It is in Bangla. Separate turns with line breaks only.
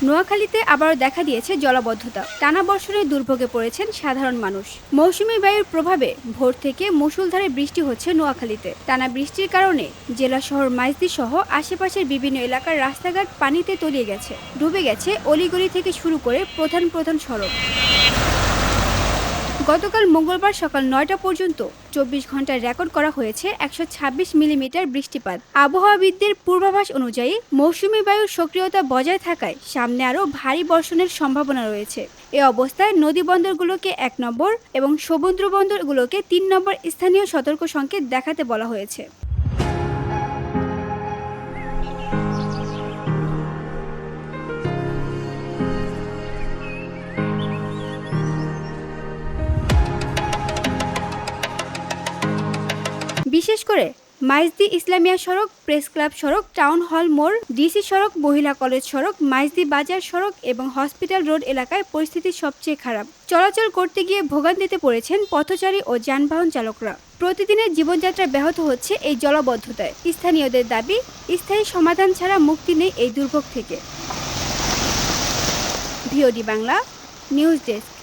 নোয়াখালীতে আবারও দেখা দিয়েছে জলাবদ্ধতা। টানা বর্ষণে দুর্ভোগে পড়েছেন সাধারণ মানুষ। মৌসুমী বায়ুর প্রভাবে ভোর থেকে মুষলধারে বৃষ্টি হচ্ছে নোয়াখালীতে। টানা বৃষ্টির কারণে জেলা শহর মাইজদী সহ আশেপাশের বিভিন্ন এলাকার রাস্তাঘাট পানিতে তলিয়ে গেছে। ডুবে গেছে অলিগলি থেকে শুরু করে প্রধান সড়ক। গতকাল মঙ্গলবার সকাল ৯টা পর্যন্ত ২৪ ঘন্টায় রেকর্ড করা হয়েছে ১২৬ মিলিমিটার বৃষ্টিপাত। আবহাওয়াবিদদের পূর্বাভাস অনুযায়ী মৌসুমী বায়ুর সক্রিয়তা বজায় থাকায় সামনে আরও ভারী বর্ষণের সম্ভাবনা রয়েছে। এ অবস্থায় নদী বন্দরগুলোকে ১ নম্বর এবং সমুদ্র বন্দরগুলোকে ৩ নম্বর স্থানীয় সতর্ক সংকেত দেখাতে বলা হয়েছে। বিশেষ করে মাইজদী ইসলামিয়া সড়ক, প্রেস ক্লাব সড়ক, টাউন হল মোড়, ডিসি সড়ক, মহিলা কলেজ সড়ক, মাইজদী বাজার সড়ক এবং হসপিটাল রোড এলাকায় পরিস্থিতি সবচেয়ে খারাপ। চলাচল করতে গিয়ে ভোগান্তিতে পড়েছেন পথচারী ও যানবাহন চালকরা। প্রতিদিনের জীবনযাত্রা ব্যাহত হচ্ছে এই জলাবদ্ধতায়। স্থানীয়দের দাবি, স্থায়ী সমাধান ছাড়া মুক্তি নেই এই দুর্ভোগ থেকে। VOD Bangla news desk.